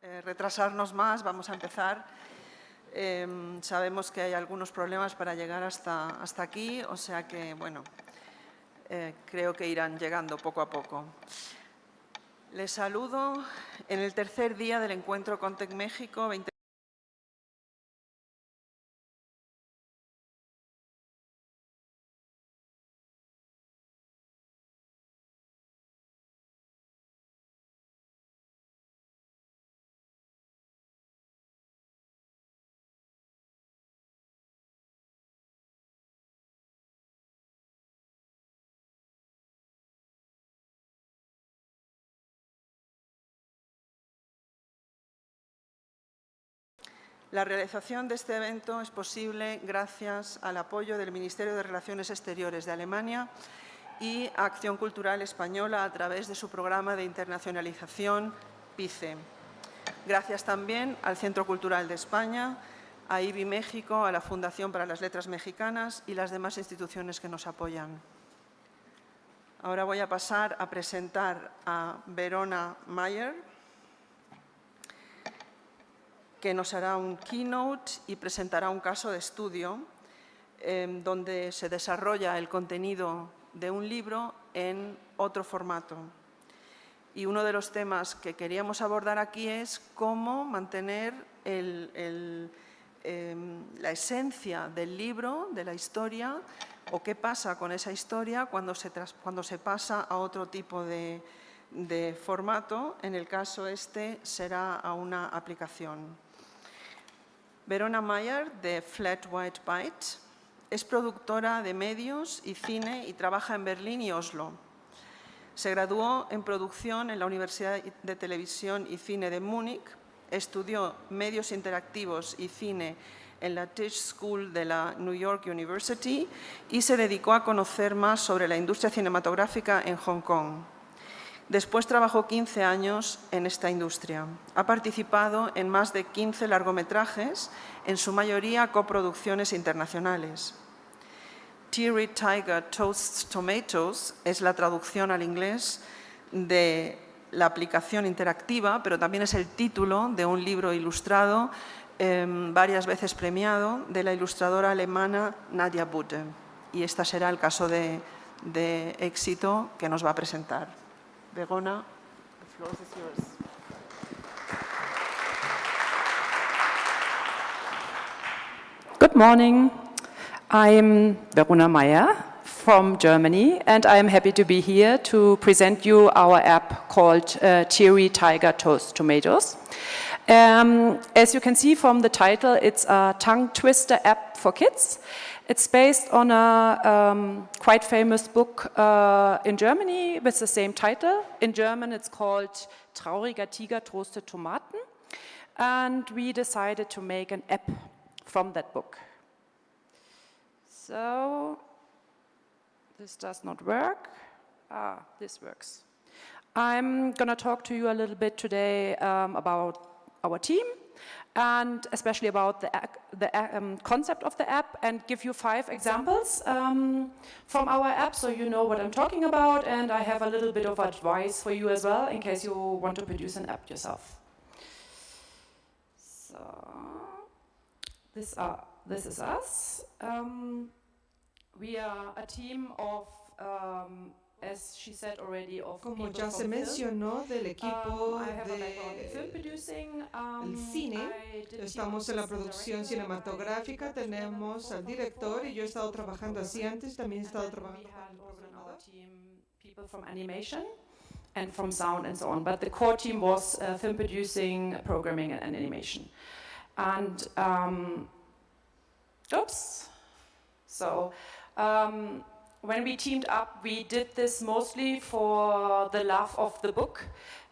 retrasarnos más, vamos a empezar. Sabemos que hay algunos problemas para llegar hasta aquí, o sea que, bueno, creo que irán llegando poco a poco. Les saludo en el tercer día del encuentro CONTEC México 20. La realización de este evento es posible gracias al apoyo del Ministerio de Relaciones Exteriores de Alemania y a Acción Cultural Española a través de su programa de internacionalización PICE. Gracias también al Centro Cultural de España, a IBI México, a la Fundación para las Letras Mexicanas y las demás instituciones que nos apoyan. Ahora voy a pasar a presentar a Verona Mayer, que nos hará un keynote y presentará un caso de estudio donde se desarrolla el contenido de un libro en otro formato. Y uno de los temas que queríamos abordar aquí es cómo mantener la esencia del libro, de la historia, o qué pasa con esa historia cuando se pasa a otro tipo de formato. En el caso será a una aplicación. Verona Mayer, de Flat White Byte, es productora de medios y cine y trabaja en Berlín y Oslo. Se graduó en producción en la Universidad de Televisión y Cine de Múnich, estudió medios interactivos y cine en la Tisch School de la New York University y se dedicó a conocer más sobre la industria cinematográfica en Hong Kong. Después trabajó 15 años en esta industria. Ha participado en más de 15 largometrajes, en su mayoría coproducciones internacionales. Teary Tiger Toasts Tomatoes es la traducción al inglés de la aplicación interactiva, pero también es el título de un libro ilustrado, varias veces premiado, de la ilustradora alemana Nadia Budde. Y este será el caso de éxito que nos va a presentar. Verona, the floor is yours. Good morning. I'm Verona Mayer from Germany, and I am happy to be here to present you our app called Teary Tiger Toast Tomatoes. As you can see from the title, it's a tongue twister app for kids. It's based on a quite famous book in Germany with the same title. In German, it's called Trauriger Tiger Toasted Tomaten. And we decided to make an app from that book. So, this does not work. This works. I'm going to talk to you a little bit today about our team, and especially about the concept of the app, and give you 5 examples from our app so you know what I'm talking about, and I have a little bit of advice for you as well in case you want to produce an app yourself. So, this is us. We are a team of as she said already, of como ya se mencionó, del equipo del cine. Estamos en la producción cinematográfica, tenemos al director y yo he estado trabajando así antes, también he estado trabajando con people from animation and from sound and so on, but the core team was film producing, programming and animation. And when we teamed up, we did this mostly for the love of the book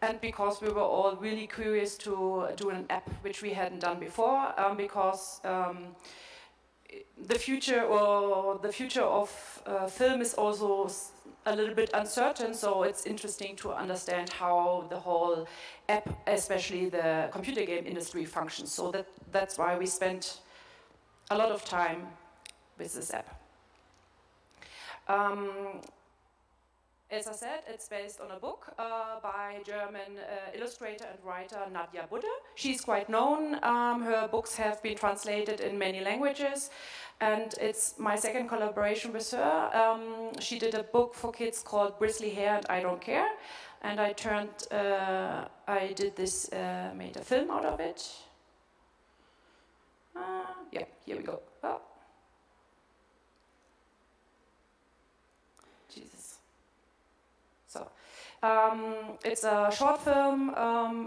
and because we were all really curious to do an app which we hadn't done before, because the future of film is also a little bit uncertain, so it's interesting to understand how the whole app, especially the computer game industry, functions. So that's why we spent a lot of time with this app. As I said, it's based on a book by German illustrator and writer Nadia Budde. She's quite known. Her books have been translated in many languages, and it's my second collaboration with her. She did a book for kids called Bristly Hair and I Don't Care, and I made a film out of it. Yeah, here we go. Oh. Jesus. So, it's a short film.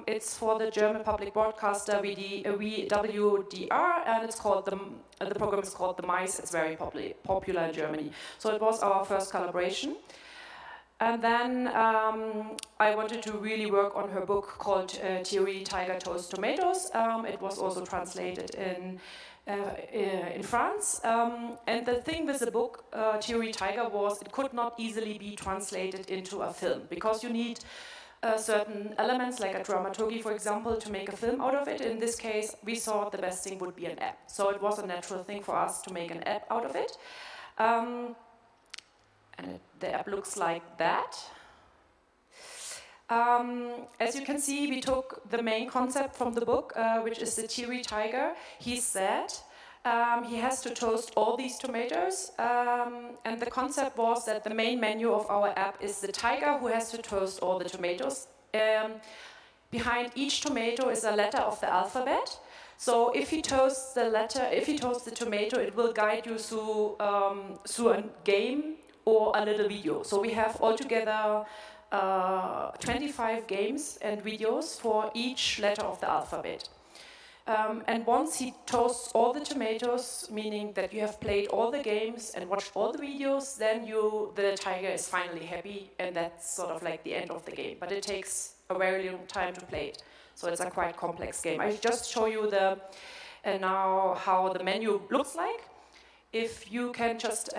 It's for the German public broadcaster WDR, and it's called the program is called The Mice. It's very popular in Germany. So it was our first collaboration. And then I wanted to really work on her book called Teary, Tiger, Toast, Tomatoes. It was also translated in France. And the thing with the book Teary, Tiger was it could not easily be translated into a film because you need certain elements like a dramaturgy, for example, to make a film out of it. In this case, we thought the best thing would be an app. So it was a natural thing for us to make an app out of it. The app looks like that. As you can see, we took the main concept from the book, which is the Teary tiger. He said he has to toast all these tomatoes, and the concept was that the main menu of our app is the tiger who has to toast all the tomatoes. Behind each tomato is a letter of the alphabet. So if he toasts the tomato, it will guide you through a game or a little video. So we have altogether 25 games and videos for each letter of the alphabet. And once he toasts all the tomatoes, meaning that you have played all the games and watched all the videos, then the tiger is finally happy, and that's sort of like the end of the game. But it takes a very long time to play it. So it's a quite complex game. I just show you now how the menu looks like. If you can just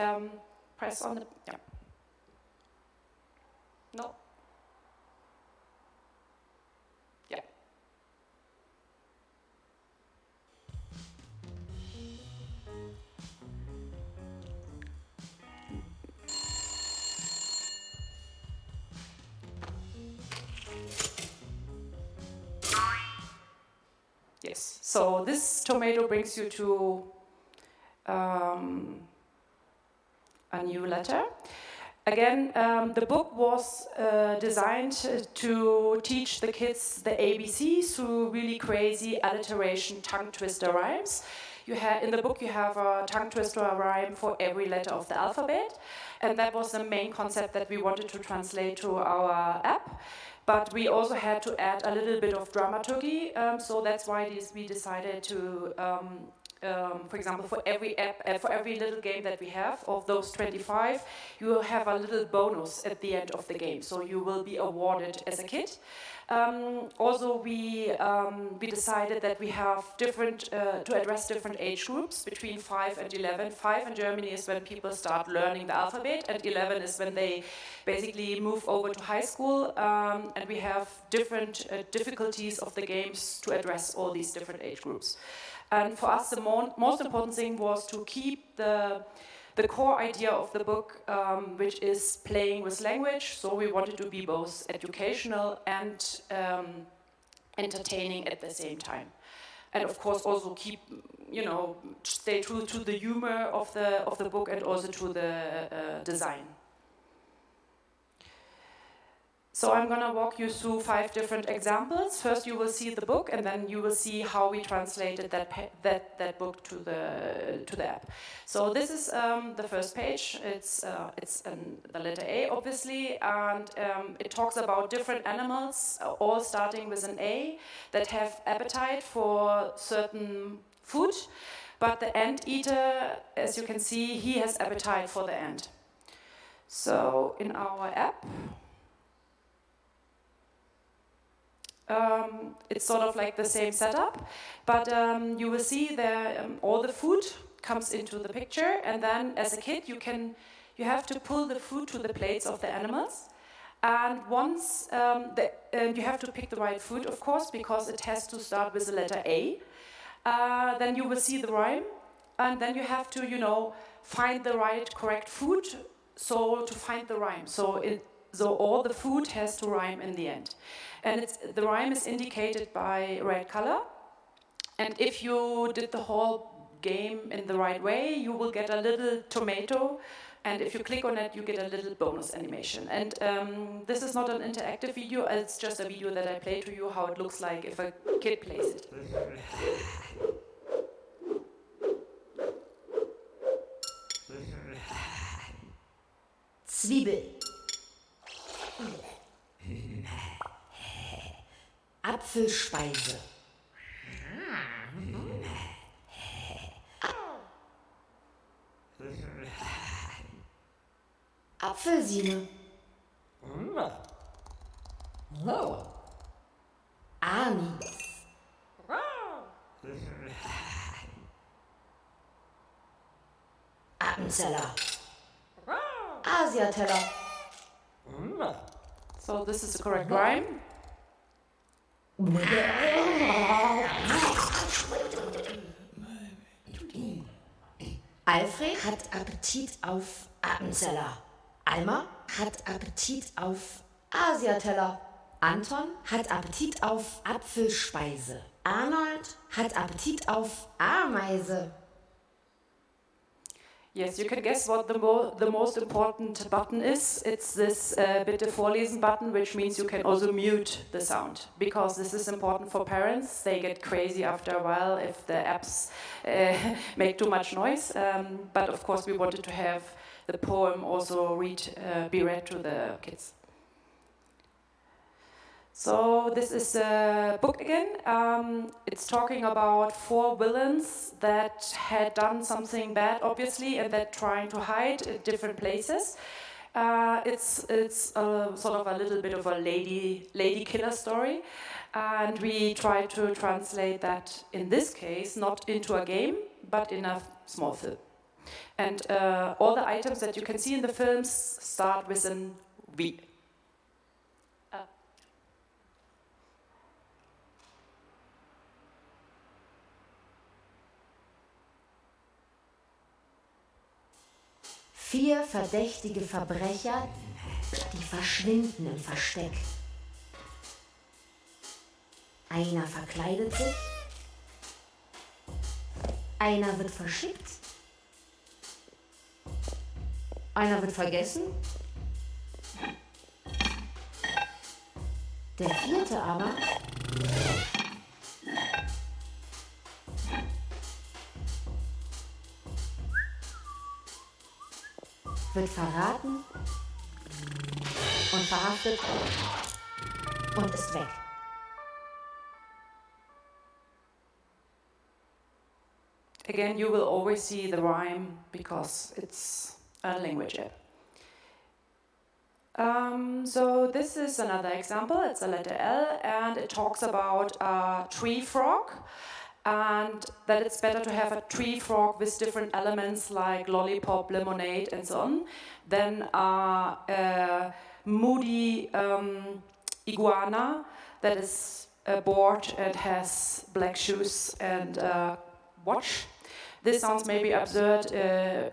press on the, yeah. No. Yeah. Yes. So this tomato brings you to a new letter. Again, the book was designed to teach the kids the ABCs through really crazy alliteration, tongue twister rhymes. In the book you have a tongue twister rhyme for every letter of the alphabet, and that was the main concept that we wanted to translate to our app. But we also had to add a little bit of dramaturgy, so that's why we decided to for example, for every app, for every little game that we have, of those 25, you will have a little bonus at the end of the game. So you will be awarded as a kid. Also, we decided that we have to address different age groups between 5 and 11. 5 in Germany is when people start learning the alphabet, and 11 is when they basically move over to high school. And we have different difficulties of the games to address all these different age groups. And for us, the most important thing was to keep the core idea of the book, which is playing with language. So we wanted to be both educational and entertaining at the same time. And of course, also keep, stay true to the humor of the book and also to the design. So I'm going to walk you through 5 different examples. First, you will see the book, and then you will see how we translated that book to the app. So this is the first page. It's the letter A, obviously, and it talks about different animals, all starting with an A, that have appetite for certain food. But the anteater, as you can see, he has appetite for the ant. So in our app, it's sort of like the same setup, but you will see that all the food comes into the picture, and then as a kid you have to pull the food to the plates of the animals, and once and you have to pick the right food, of course, because it has to start with the letter A. Then you will see the rhyme, and then you have to find the correct food, so to find the rhyme. So so all the food has to rhyme in the end. And the rhyme is indicated by red color. And if you did the whole game in the right way, you will get a little tomato. And if you click on it, you get a little bonus animation. And this is not an interactive video, it's just a video that I play to you how it looks like if a kid plays it. Zwiebel. Apfelspeise. Apfelsine. Anis. Appenzeller. Asiateller. So this is the correct rhyme. Alfred hat Appetit auf Appenzeller. Alma hat Appetit auf Asiateller. Anton hat Appetit auf Apfelspeise. Arnold hat Appetit auf Ameise. Yes, you can guess what the most important button is. It's this Bitte vorlesen button, which means you can also mute the sound. Because this is important for parents. They get crazy after a while if the apps make too much noise. But of course we wanted to have the poem also be read to the kids. So this is a book again. It's talking about 4 villains that had done something bad, obviously, and they're trying to hide in different places. It's sort of a little bit of a lady killer story, and we try to translate that in this case not into a game, but in a small film. And all the items that you can see in the films start with an V. Vier verdächtige Verbrecher, die verschwinden im Versteck. Einer verkleidet sich, einer wird verschickt, einer wird vergessen, der vierte aber wird verraten und verhaftet und ist weg. Again, you will always see the rhyme because it's a language app. So this is another example. It's a letter L, and it talks about a tree frog, and that it's better to have a tree frog with different elements like lollipop, lemonade, and so on, than a moody iguana that is bored and has black shoes and a watch. This sounds maybe absurd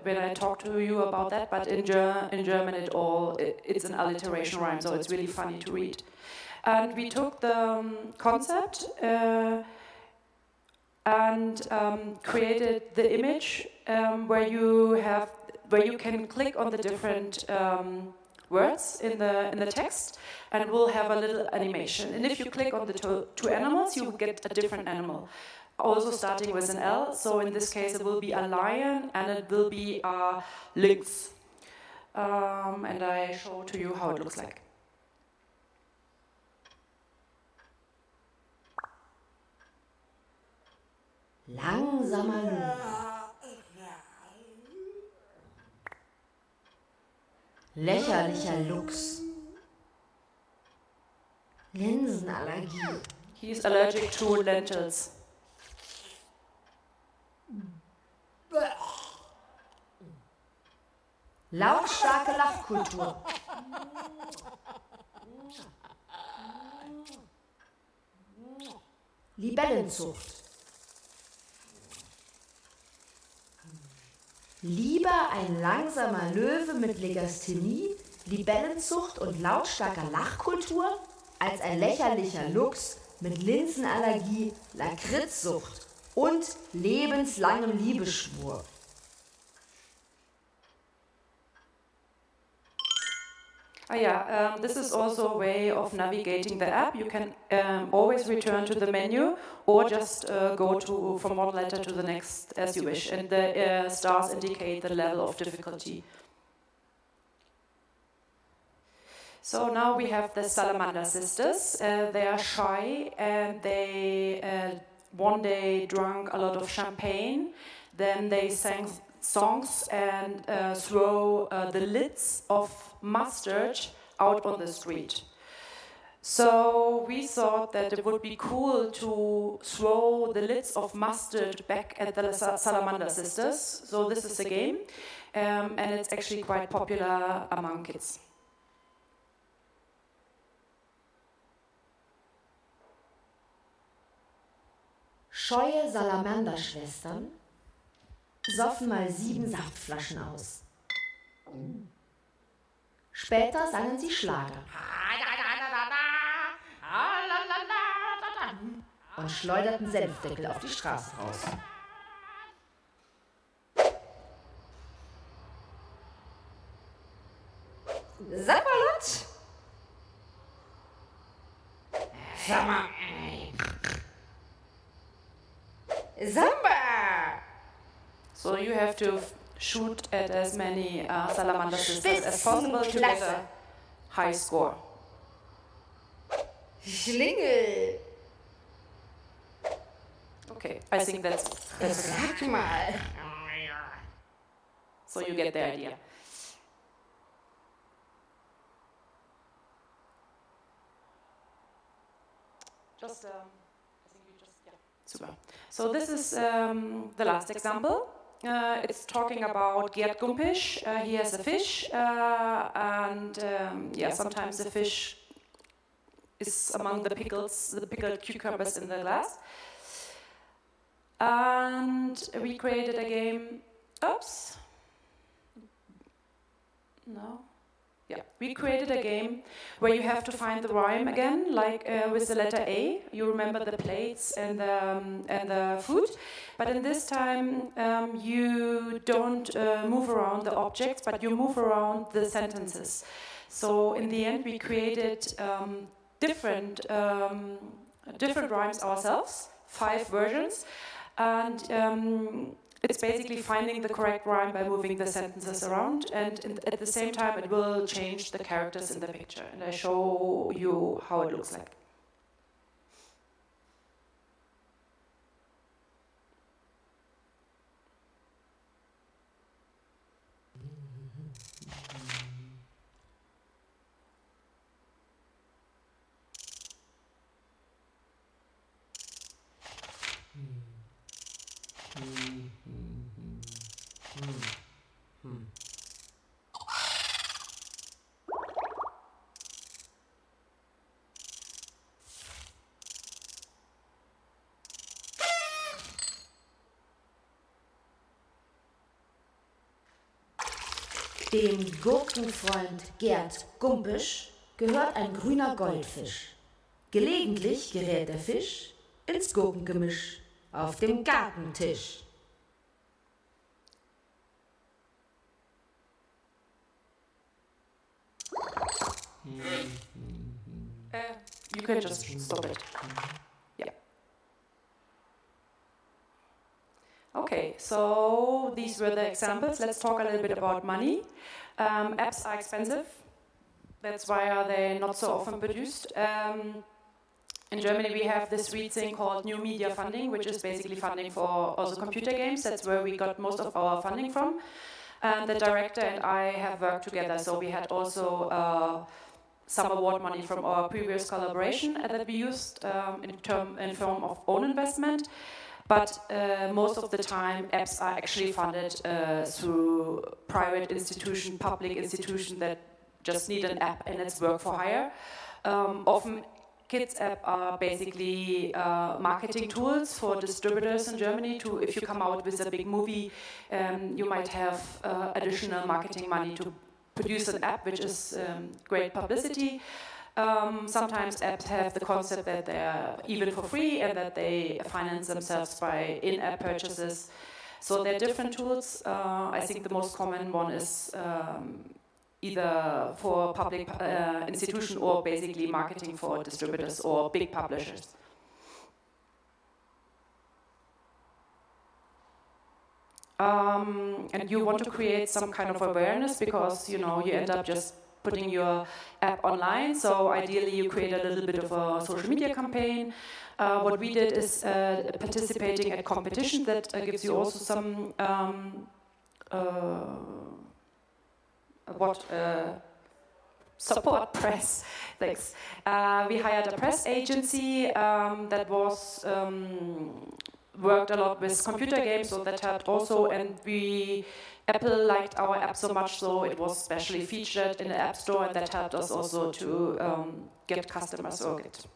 when I talk to you about that, but in German it's an alliteration rhyme, so it's really funny to read. And we took the concept and created the image where you can click on the different words in the text, and we'll have a little animation. And if you click on the two animals, you will get a different animal, also starting with an L. So in this case, it will be a lion and it will be a lynx. And I show to you how it looks like. Langsamer Löwe. Lächerlicher Luchs. Linsenallergie. He is allergic to lentils. Lautstarke Lachkultur. Libellenzucht. Lieber ein langsamer Löwe mit Legasthenie, Libellenzucht und lautstarker Lachkultur als ein lächerlicher Lux mit Linsenallergie, Lakritzsucht und lebenslangem Liebesschwur. This is also a way of navigating the app. You can always return to the menu or just go from one letter to the next as you wish. And the stars indicate the level of difficulty. So now we have the Salamander sisters. They are shy and they one day drank a lot of champagne. Then they sang songs and throw the lids of mustard out on the street. So we thought that it would be cool to throw the lids of mustard back at the Salamander sisters. So this is a game, and it's actually quite popular among kids. Scheue Salamanderschwestern soffen mal 7 Saftflaschen aus. Später sangen sie Schlager und schleuderten Senfdeckel auf die Straße raus. Sapperlot! Samba! So you have to shoot at as many salamander sisters as possible to get a high score. Schlingel! Okay, I think that's okay. Sag mal! So you get the idea. Just, I think you just, yeah. Super. So this is the last example. It's talking about Gerd Gumpisch. He has a fish, and sometimes the fish is among the pickled cucumbers in the glass. And we created a game. Oops. No. Yeah, we created a game where you have to find the rhyme again, like with the letter A. You remember the plates and the food, but in this time you don't move around the objects, but you move around the sentences. So in the end, we created different rhymes ourselves, 5 versions, and it's basically finding the correct rhyme by moving the sentences around, and at the same time it will change the characters in the picture, and I show you how it looks like. Dem Gurkenfreund Gerd Gumpisch gehört ein grüner Goldfisch. Gelegentlich gerät der Fisch ins Gurkengemisch auf dem Gartentisch. You can just stop it. Yeah. Okay, so these were the examples. Let's talk a little bit about money. Apps are expensive. That's why are they not so often produced. In Germany, we have this weird thing called new media funding, which is basically funding for also computer games. That's where we got most of our funding from. And the director and I have worked together, so we had also some award money from our previous collaboration that we used in form of own investment. But most of the time, apps are actually funded through private institution, public institution that just need an app and it's work for hire. Often, kids' apps are basically marketing tools for distributors in Germany. If you come out with a big movie, you might have additional marketing money to produce an app which is great publicity. Sometimes apps have the concept that they're even for free and that they finance themselves by in-app purchases. So there are different tools. I think the most common one is either for public institution or basically marketing for distributors or big publishers. And you want to create some kind of awareness because, you know, you end up just putting your app online. So ideally you create a little bit of a social media campaign. What we did is participating at competition that gives you also some support press. Thanks. We hired a press agency that was worked a lot with computer games, so that helped also. And Apple liked our app so much, so it was specially featured in the App Store, and that helped us also to get customers or get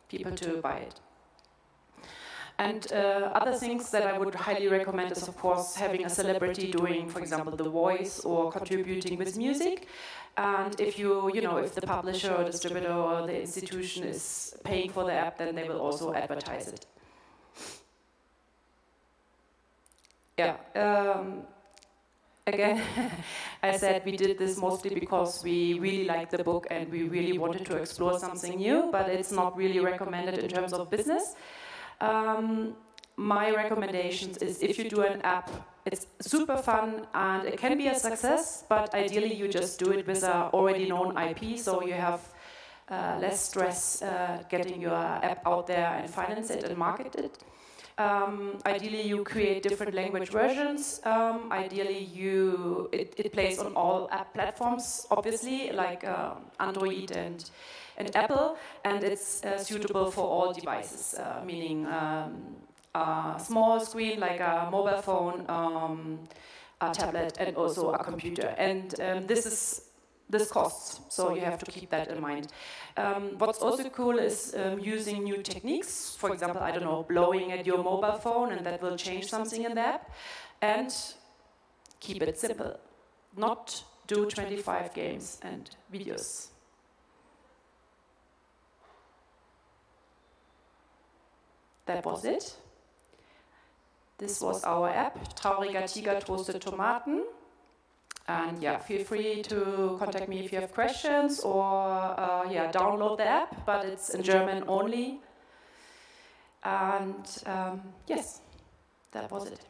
people to buy it. And other things that I would highly recommend is, of course, having a celebrity doing, for example, the voice or contributing with music. And if if the publisher or distributor or the institution is paying for the app, then they will also advertise it. Yeah. Again, I said we did this mostly because we really liked the book and we really wanted to explore something new, but it's not really recommended in terms of business. My recommendations is if you do an app, it's super fun and it can be a success, but ideally you just do it with an already known IP, so you have less stress getting your app out there and finance it and market it. Ideally you create different language versions. Ideally it plays on all app platforms, obviously, like Android and Apple, and it's suitable for all devices, meaning a small screen like a mobile phone, a tablet, and also a computer. And this costs, so you have to keep that in mind. What's also cool is using new techniques. For example, I don't know, blowing at your mobile phone, and that will change something in the app. And keep it simple. Not do 25 games and videos. That was it. This was our app, Trauriger Tiger toasted Tomaten. And yeah, feel free to contact me if you have questions or download the app, but it's in German only. And yes, that was it.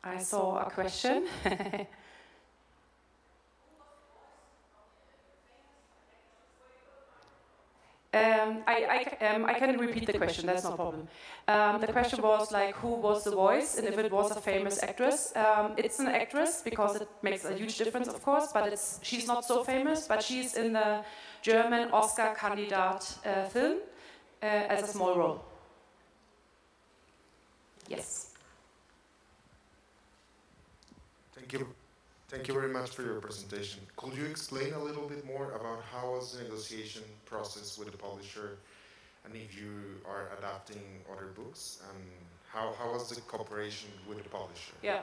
I saw a question. I can repeat the question, that's no problem. The question was like, who was the voice, and if it was a famous actress. It's an actress, because it makes a huge difference, of course, but she's not so famous, but she's in the German Oscar-Kandidat film as a small role. Yes. Thank you very much for your presentation. Could you explain a little bit more about how was the negotiation process with the publisher, and if you are adapting other books, and how was the cooperation with the publisher? Yeah.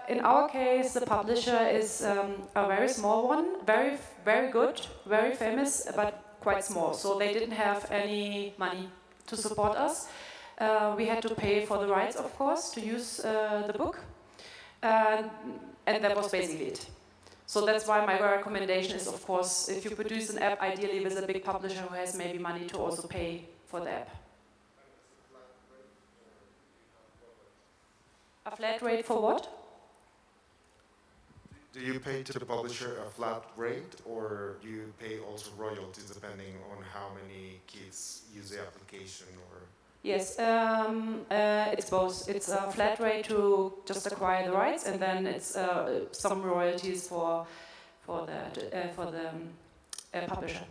In our case, the publisher is a very small one, very, very good, very famous, but quite small. So they didn't have any money to support us. We had to pay for the rights, of course, to use the book. And that was basically it. So that's why my recommendation is, of course, if you produce an app, ideally with a big publisher who has maybe money to also pay for the app. A flat rate for what? Do you pay to the publisher a flat rate, or do you pay also royalties depending on how many kids use the application? Or Yes, it's both. It's a flat rate to just acquire the rights, and then it's some royalties for the publisher.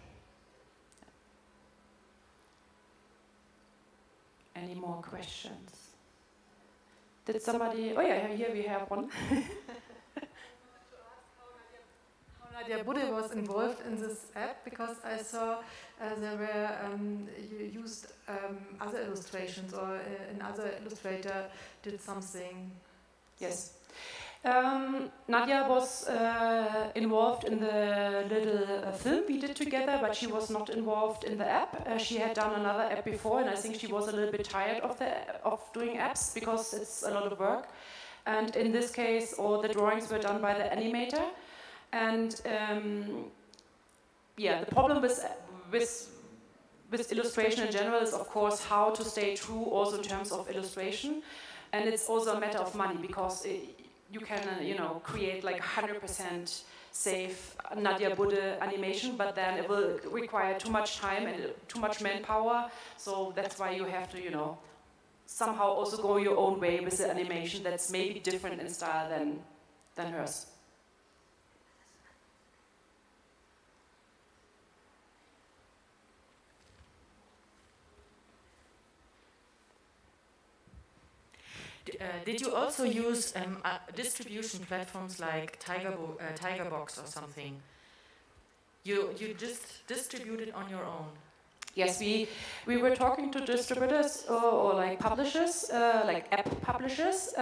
Any more questions? Did somebody? Oh yeah, here we have one. Nadia Budde was involved in this app because I saw there were you used other illustrations, or another illustrator did something. Yes. Nadia was involved in the little film we did together, but she was not involved in the app. She had done another app before, and I think she was a little bit tired of doing apps because it's a lot of work. And in this case, all the drawings were done by the animator. And yeah, the problem with illustration in general is, of course, how to stay true also in terms of illustration. And it's also a matter of money, because you can, create like 100% safe Nadia Budde animation, but then it will require too much time and too much manpower. So that's why you have to, somehow also go your own way with the animation that's maybe different in style than hers. Did you also use distribution platforms like Tigerbox or something? You just distributed on your own? Yes, we were talking to distributors or like publishers, like app publishers,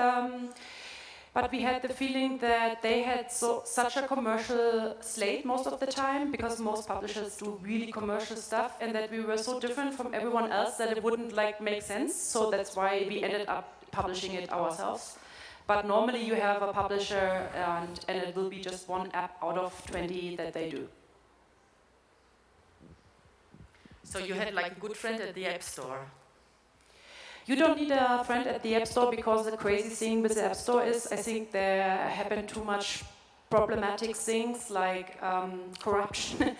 but we had the feeling that they had such a commercial slate most of the time, because most publishers do really commercial stuff, and that we were so different from everyone else that it wouldn't make sense. So that's why we ended up publishing it ourselves. But normally you have a publisher, and it will be just one app out of 20 that they do. So you had like a good friend at the App Store? You don't need a friend at the App Store, because the crazy thing with the App Store is, I think there happen too much problematic things like corruption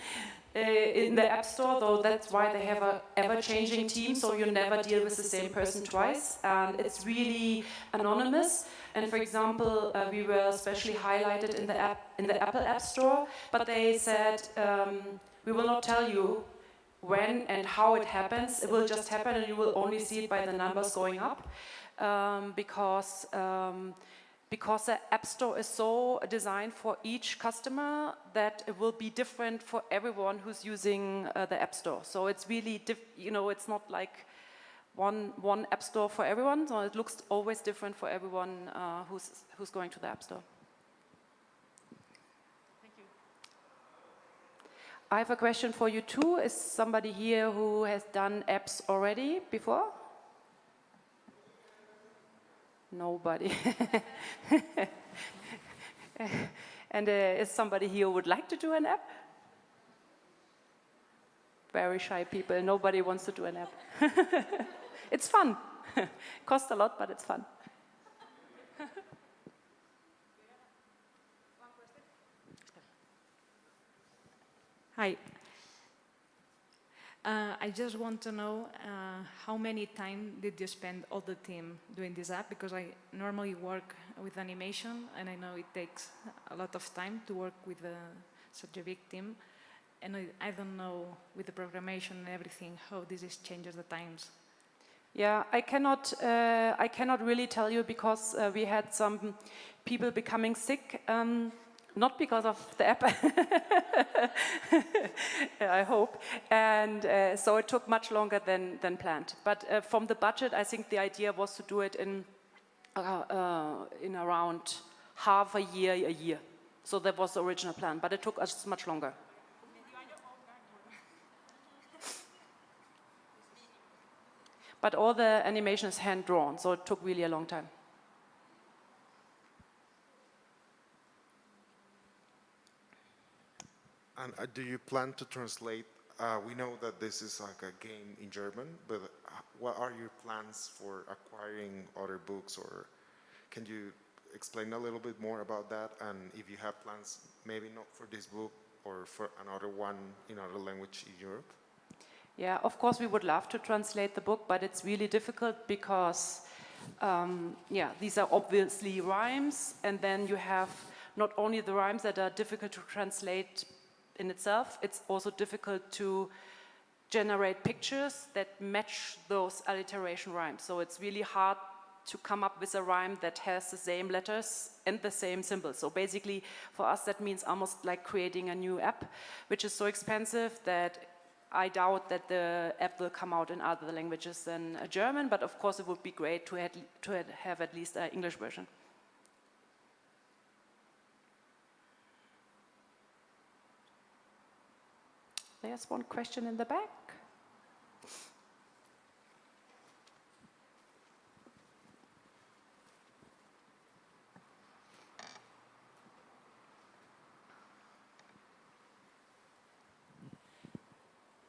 in the App Store, though that's why they have an ever-changing team, so you never deal with the same person twice, and it's really anonymous. And for example, we were especially highlighted in the Apple App Store, but they said, we will not tell you when and how it happens. It will just happen, and you will only see it by the numbers going up, because the App Store is so designed for each customer that it will be different for everyone who's using the App Store. So it's really, it's not like one App Store for everyone. So it looks always different for everyone who's going to the App Store. Thank you. I have a question for you too. Is somebody here who has done apps already before? Nobody. And is somebody here who would like to do an app? Very shy people. Nobody wants to do an app. It's fun. Costs a lot, but it's fun. Hi. I just want to know how many time did you spend all the team doing this app? Because I normally work with animation, and I know it takes a lot of time to work with such a big team. And I don't know, with the programmation and everything, how this changes the times. Yeah, I cannot really tell you, because we had some people becoming sick. Not because of the app, I hope, and so it took much longer than planned. But from the budget, I think the idea was to do it in around half a year. So that was the original plan, but it took us much longer. But all the animation is hand-drawn, so it took really a long time. And do you plan to translate? We know that this is like a game in German, but what are your plans for acquiring other books? Or can you explain a little bit more about that? And if you have plans, maybe not for this book or for another one in another language in Europe? Yeah, of course we would love to translate the book, but it's really difficult because, these are obviously rhymes, and then you have not only the rhymes that are difficult to translate in itself, it's also difficult to generate pictures that match those alliteration rhymes. So it's really hard to come up with a rhyme that has the same letters and the same symbols. So basically, for us, that means almost like creating a new app, which is so expensive that I doubt that the app will come out in other languages than German, but of course it would be great to have at least an English version. There's one question in the back.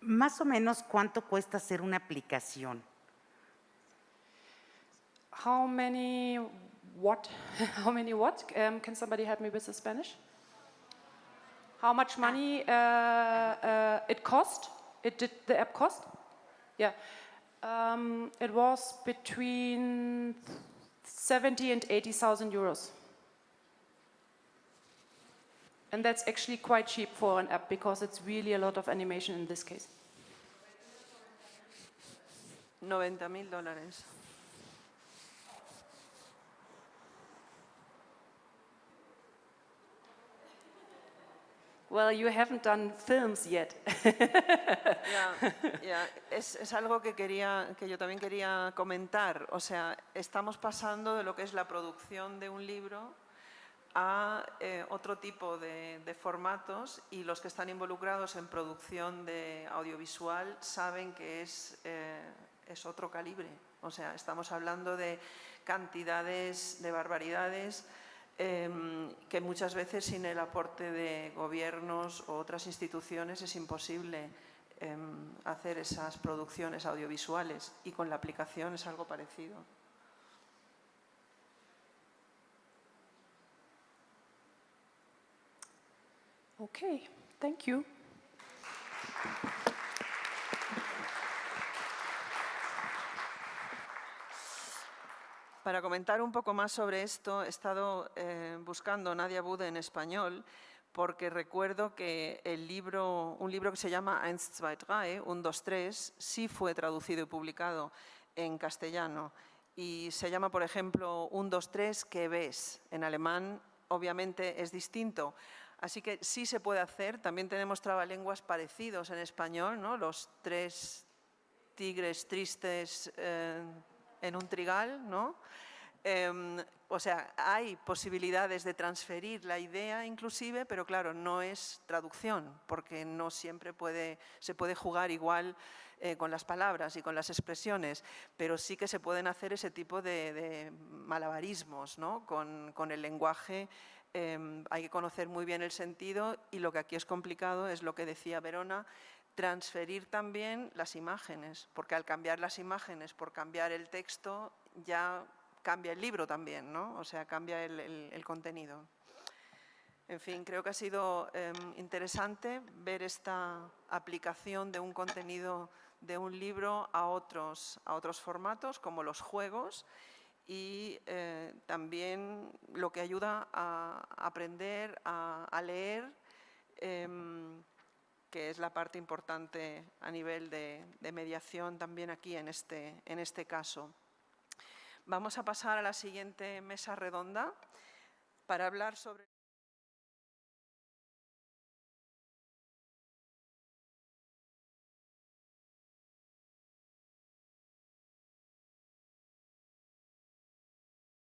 Más o menos, ¿cuánto cuesta hacer una aplicación? How many what? How many what? Can somebody help me with the Spanish? How much money it cost? The app cost? Yeah. It was between 70 and 80,000 euros. And that's actually quite cheap for an app because it's really a lot of animation in this case. $90,000. Well, you haven't done films yet. Es algo que yo también quería comentar. O sea, estamos pasando de lo que es la producción de un libro a otro tipo de formatos, y los que están involucrados en producción de audiovisual saben que es otro calibre. O sea, estamos hablando de cantidades, de barbaridades, que muchas veces sin el aporte de gobiernos o otras instituciones es imposible hacer esas producciones audiovisuales, y con la aplicación es algo parecido. Okay, thank you. Para comentar un poco más sobre esto, he estado buscando Nadia Budde en español, porque recuerdo que un libro que se llama 1, 2, 3, 1, 2, 3, sí fue traducido y publicado en castellano. Y se llama, por ejemplo, 1, 2, 3, ¿qué ves? En alemán, obviamente, es distinto. Así que sí se puede hacer. También tenemos trabalenguas parecidos en español, ¿no? Los 3 tigres tristes en un trigal, ¿no? O sea, hay posibilidades de transferir la idea inclusive, pero claro, no es traducción, porque no siempre se puede jugar igual con las palabras y con las expresiones, pero sí que se pueden hacer ese tipo de malabarismos, ¿no? Con el lenguaje. Hay que conocer muy bien el sentido, y lo que aquí es complicado es lo que decía Verona, transferir también las imágenes, porque al cambiar las imágenes por cambiar el texto ya cambia el libro también, ¿no? O sea, cambia el contenido. En fin, creo que ha sido interesante ver esta aplicación de un contenido de un libro a otros formatos, como los juegos, y también lo que ayuda a aprender a leer, que es la parte importante a nivel de mediación también aquí en este caso. Vamos a pasar a la siguiente mesa redonda para hablar sobre...